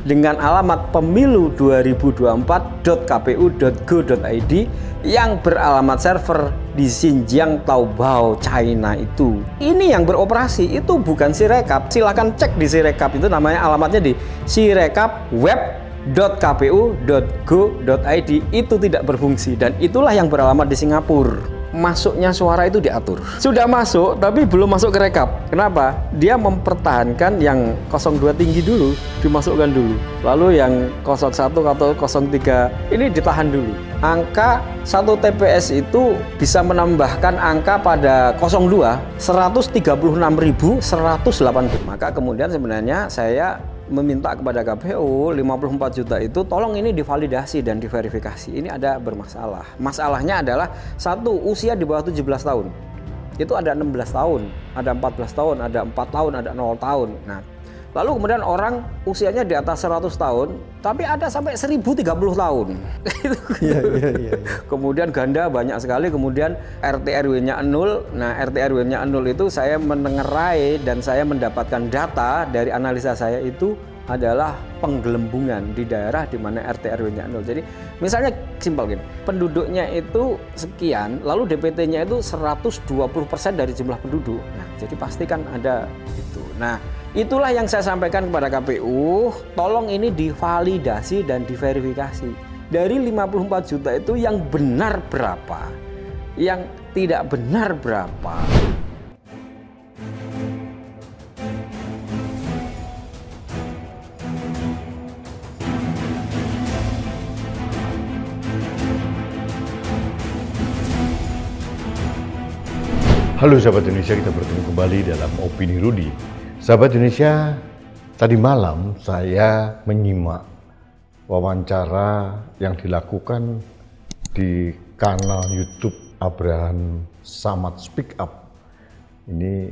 dengan alamat pemilu2024.kpu.go.id yang beralamat server di Xinjiang, Taobao, China itu. Ini yang beroperasi, itu bukan Sirekap. Silahkan cek di Sirekap, itu namanya alamatnya di sirekapweb.kpu.go.id. Itu tidak berfungsi dan itulah yang beralamat di Singapura. Masuknya suara itu diatur. Sudah masuk tapi belum masuk ke rekap. Kenapa? Dia mempertahankan yang 02 tinggi dulu, dimasukkan dulu. Lalu yang 01 atau 03 ini ditahan dulu. Angka 1 TPS itu bisa menambahkan angka pada 02 136.180. Maka kemudian sebenarnya saya meminta kepada KPU 54 juta itu tolong ini divalidasi dan diverifikasi. Ini ada bermasalah. Masalahnya adalah satu, usia di bawah 17 tahun. Itu ada 16 tahun, ada 14 tahun, ada 4 tahun, ada 0 tahun. Nah, lalu kemudian orang usianya di atas 100 tahun, tapi ada sampai 1030 tahun. Iya. Kemudian ganda banyak sekali, kemudian RT RW-nya 0. Nah, RT RW-nya 0 itu saya menengerai dan saya mendapatkan data dari analisa saya itu adalah penggelembungan di daerah di mana RT RW-nya 0. Jadi misalnya simpel gini, penduduknya itu sekian, lalu DPT-nya itu 120% dari jumlah penduduk. Nah, jadi pastikan ada itu. Nah, itulah yang saya sampaikan kepada KPU, tolong ini divalidasi dan diverifikasi. Dari 54 juta itu yang benar berapa, yang tidak benar berapa. Halo sahabat Indonesia, kita bertemu kembali dalam Opini Rudi. Sahabat Indonesia, tadi malam saya menyimak wawancara yang dilakukan di kanal YouTube Abraham Samad Speak Up. Ini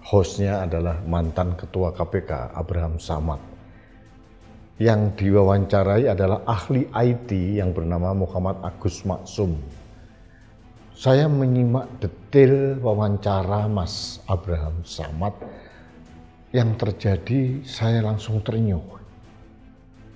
hostnya adalah mantan Ketua KPK Abraham Samad. Yang diwawancarai adalah ahli IT yang bernama Muhammad Agus Maksum. Saya menyimak detail wawancara Mas Abraham Samad. Yang terjadi, saya langsung terenyuh.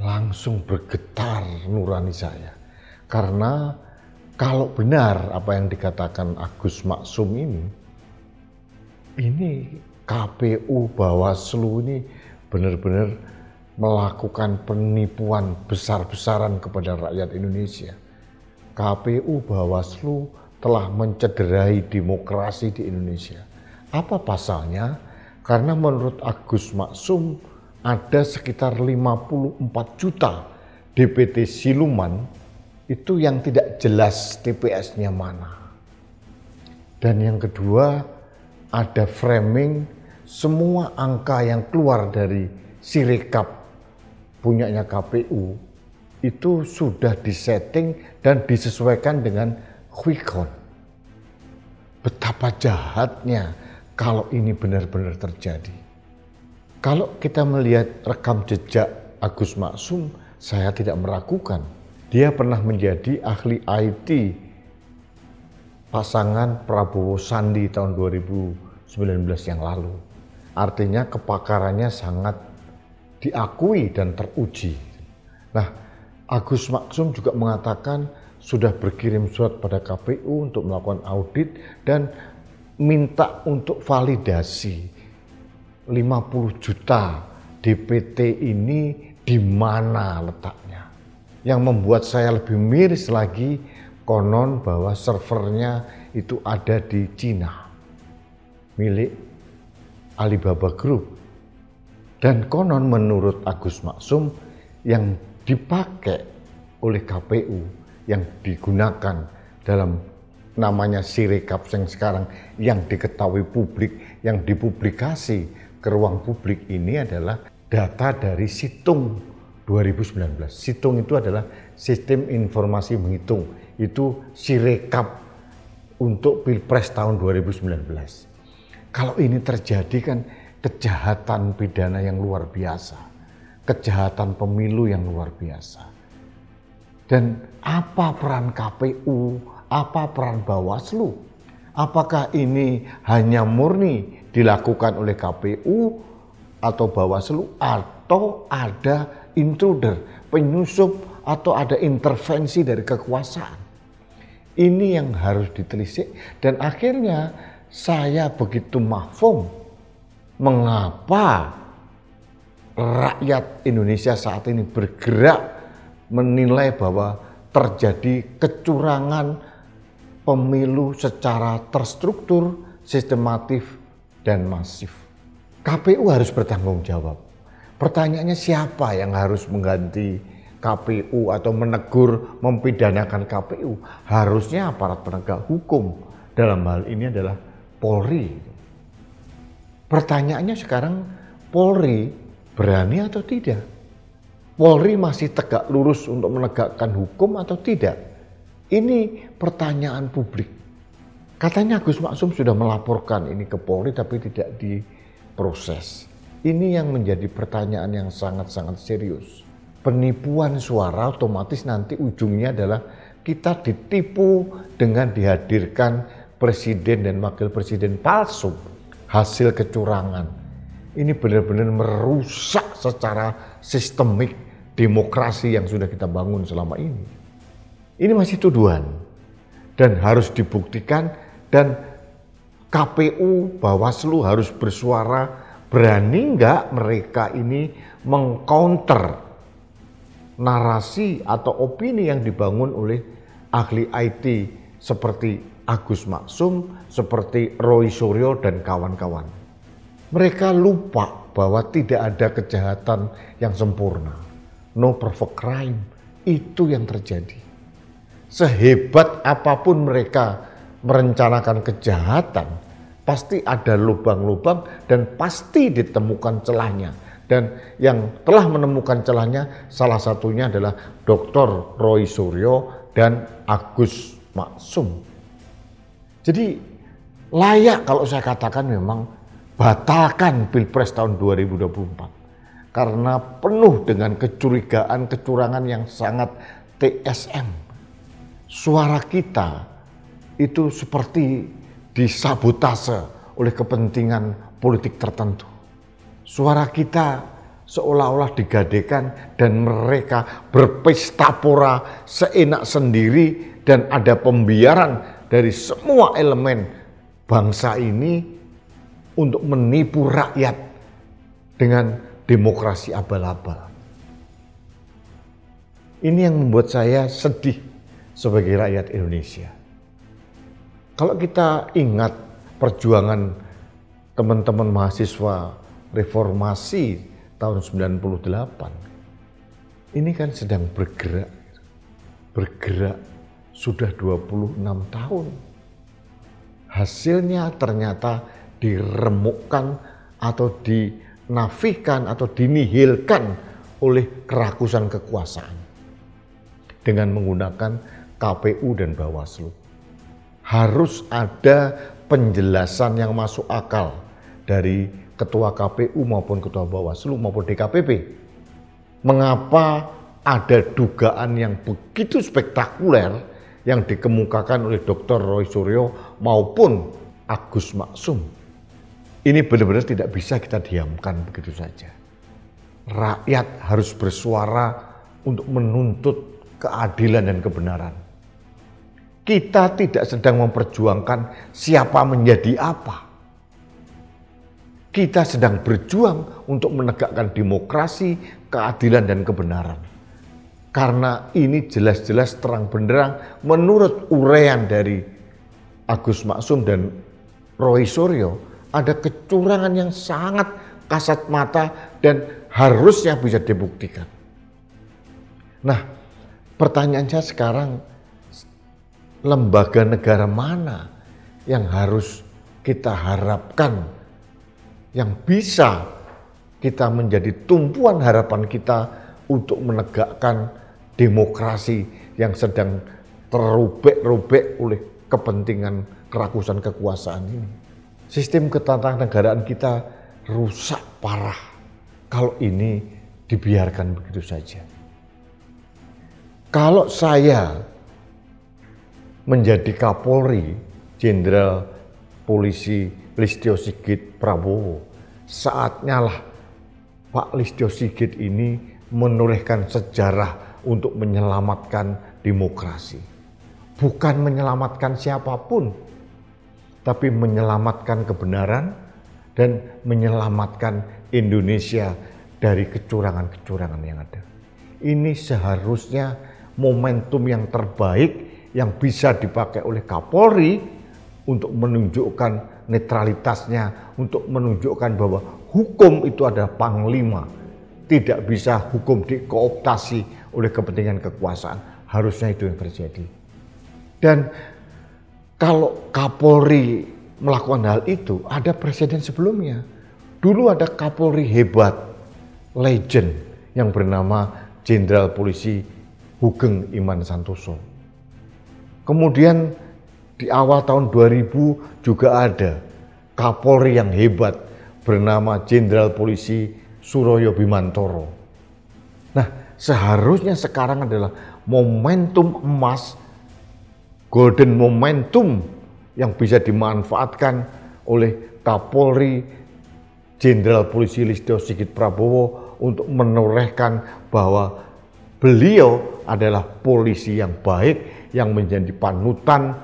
Langsung bergetar nurani saya. Karena kalau benar apa yang dikatakan Agus Maksum ini KPU Bawaslu ini benar-benar melakukan penipuan besar-besaran kepada rakyat Indonesia. KPU Bawaslu telah mencederai demokrasi di Indonesia. Apa pasalnya? Karena menurut Agus Maksum ada sekitar 54 juta DPT siluman itu yang tidak jelas TPS-nya mana. Dan yang kedua, ada framing semua angka yang keluar dari Sirekap punyanya KPU itu sudah disetting dan disesuaikan dengan quick count. Betapa jahatnya kalau ini benar-benar terjadi. Kalau kita melihat rekam jejak Agus Maksum, saya tidak meragukan. Dia pernah menjadi ahli IT pasangan Prabowo Sandi tahun 2019 yang lalu. Artinya kepakarannya sangat diakui dan teruji. Nah, Agus Maksum juga mengatakan sudah berkirim surat pada KPU untuk melakukan audit dan minta untuk validasi 50 juta DPT ini di mana letaknya. Yang membuat saya lebih miris lagi, konon bahwa servernya itu ada di Cina, milik Alibaba Group. Dan konon menurut Agus Maksum yang dipakai oleh KPU, yang digunakan dalam namanya Sirekap yang sekarang yang diketahui publik, yang dipublikasi ke ruang publik ini adalah data dari Situng 2019. Situng itu adalah sistem informasi menghitung. Itu Sirekap untuk Pilpres tahun 2019. Kalau ini terjadi kan kejahatan pidana yang luar biasa. Kejahatan pemilu yang luar biasa. Dan apa peran KPU, apa peran Bawaslu? Apakah ini hanya murni dilakukan oleh KPU atau Bawaslu, atau atau ada intruder, penyusup, atau ada intervensi dari kekuasaan. Ini yang harus ditelisik, dan akhirnya saya begitu mafhum mengapa rakyat Indonesia saat ini bergerak menilai bahwa terjadi kecurangan pemilu secara terstruktur, sistematif, dan masif. KPU harus bertanggung jawab. Pertanyaannya, siapa yang harus mengganti KPU atau menegur, mempidanakan KPU? Harusnya aparat penegak hukum. Dalam hal ini adalah Polri. Pertanyaannya sekarang, Polri berani atau tidak? Polri masih tegak lurus untuk menegakkan hukum atau tidak? Ini pertanyaan publik. Katanya Agus Maksum sudah melaporkan ini ke Polri tapi tidak diproses. Ini yang menjadi pertanyaan yang sangat-sangat serius. Penipuan suara otomatis nanti ujungnya adalah kita ditipu dengan dihadirkan presiden dan wakil presiden palsu, hasil kecurangan. Ini benar-benar merusak secara sistemik demokrasi yang sudah kita bangun selama ini. Ini masih tuduhan dan harus dibuktikan, dan KPU, Bawaslu harus bersuara. Berani nggak mereka ini mengcounter narasi atau opini yang dibangun oleh ahli IT seperti Agus Maksum, seperti Roy Suryo dan kawan-kawan. Mereka lupa bahwa tidak ada kejahatan yang sempurna. No perfect crime, itu yang terjadi. Sehebat apapun mereka merencanakan kejahatan, pasti ada lubang-lubang dan pasti ditemukan celahnya. Dan yang telah menemukan celahnya salah satunya adalah Dr. Roy Suryo dan Agus Maksum. Jadi layak kalau saya katakan memang batalkan Pilpres tahun 2024. Karena penuh dengan kecurigaan, kecurangan yang sangat TSM. Suara kita itu seperti disabotase oleh kepentingan politik tertentu. Suara kita seolah-olah digadekan dan mereka berpesta pora seenak sendiri, dan ada pembiaran dari semua elemen bangsa ini untuk menipu rakyat dengan demokrasi abal-abal. Ini yang membuat saya sedih sebagai rakyat Indonesia. Kalau kita ingat perjuangan teman-teman mahasiswa reformasi tahun 98, ini kan sedang bergerak sudah 26 tahun. Hasilnya ternyata diremukkan atau dinafikan atau dinihilkan oleh kerakusan kekuasaan dengan menggunakan KPU dan Bawaslu. Harus ada penjelasan yang masuk akal dari Ketua KPU maupun Ketua Bawaslu maupun DKPP. Mengapa ada dugaan yang begitu spektakuler yang dikemukakan oleh Dr. Roy Suryo maupun Agus Maksum? Ini benar-benar tidak bisa kita diamkan begitu saja. Rakyat harus bersuara untuk menuntut keadilan dan kebenaran. Kita tidak sedang memperjuangkan siapa menjadi apa. Kita sedang berjuang untuk menegakkan demokrasi, keadilan, dan kebenaran. Karena ini jelas-jelas terang benderang menurut uraian dari Agus Maksum dan Roy Suryo, ada kecurangan yang sangat kasat mata dan harusnya bisa dibuktikan. Nah, pertanyaan saya sekarang, lembaga negara mana yang harus kita harapkan, yang bisa kita menjadi tumpuan harapan kita untuk menegakkan demokrasi yang sedang terubek-rubek oleh kepentingan kerakusan kekuasaan ini. Sistem ketatanegaraan kita rusak parah kalau ini dibiarkan begitu saja. Kalau saya menjadi Kapolri, Jenderal Polisi Listio Sigit Prabowo, saatnya lah Pak Listio Sigit ini menorehkan sejarah untuk menyelamatkan demokrasi. Bukan menyelamatkan siapapun, tapi menyelamatkan kebenaran dan menyelamatkan Indonesia dari kecurangan-kecurangan yang ada. Ini seharusnya momentum yang terbaik yang bisa dipakai oleh Kapolri untuk menunjukkan netralitasnya, untuk menunjukkan bahwa hukum itu adalah panglima. Tidak bisa hukum dikooptasi oleh kepentingan kekuasaan. Harusnya itu yang terjadi. Dan kalau Kapolri melakukan hal itu, ada presiden sebelumnya. Dulu ada Kapolri hebat, legend, yang bernama Jenderal Polisi Hugeng Iman Santoso. Kemudian di awal tahun 2000 juga ada Kapolri yang hebat bernama Jenderal Polisi Suroyo Bimantoro. Nah, seharusnya sekarang adalah momentum emas, golden momentum yang bisa dimanfaatkan oleh Kapolri Jenderal Polisi Listio Sigit Prabowo untuk menorehkan bahwa beliau adalah polisi yang baik, yang menjadi panutan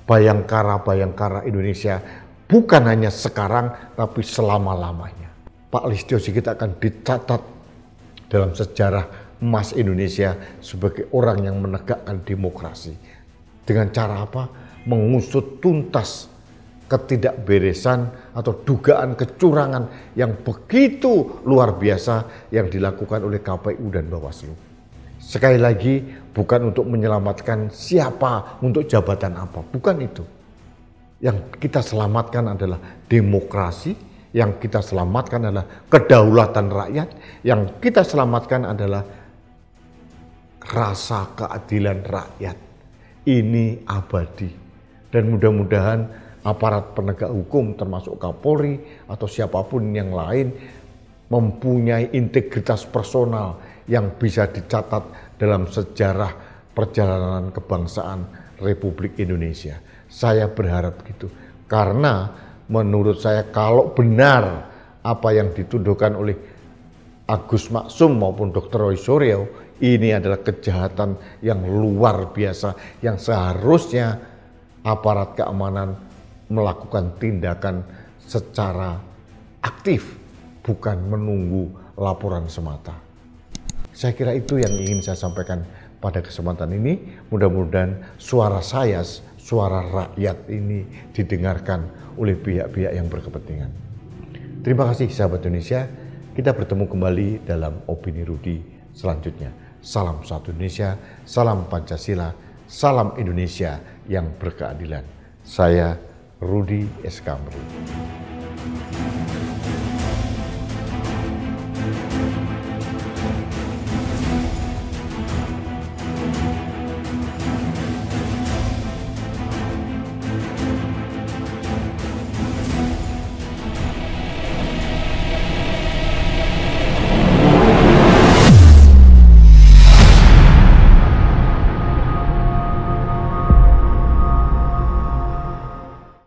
bayangkara-bayangkara Indonesia, bukan hanya sekarang tapi selama-lamanya. Pak Listio Sigit akan dicatat dalam sejarah emas Indonesia sebagai orang yang menegakkan demokrasi. Dengan cara apa? Mengusut tuntas ketidakberesan atau dugaan kecurangan yang begitu luar biasa yang dilakukan oleh KPU dan Bawaslu. Sekali lagi, bukan untuk menyelamatkan siapa untuk jabatan apa, bukan itu. Yang kita selamatkan adalah demokrasi, yang kita selamatkan adalah kedaulatan rakyat, yang kita selamatkan adalah rasa keadilan rakyat. Ini abadi. Dan mudah-mudahan aparat penegak hukum termasuk Kapolri atau siapapun yang lain mempunyai integritas personal yang bisa dicatat dalam sejarah perjalanan kebangsaan Republik Indonesia. Saya berharap gitu. Karena menurut saya kalau benar apa yang dituduhkan oleh Agus Maksum maupun Dr. Roy Suryo, ini adalah kejahatan yang luar biasa yang seharusnya aparat keamanan melakukan tindakan secara aktif, bukan menunggu laporan semata. Saya kira itu yang ingin saya sampaikan pada kesempatan ini. Mudah-mudahan suara saya, suara rakyat ini didengarkan oleh pihak-pihak yang berkepentingan. Terima kasih sahabat Indonesia. Kita bertemu kembali dalam Opini Rudi selanjutnya. Salam satu Indonesia, salam Pancasila, salam Indonesia yang berkeadilan. Saya Rudi S. Kamri.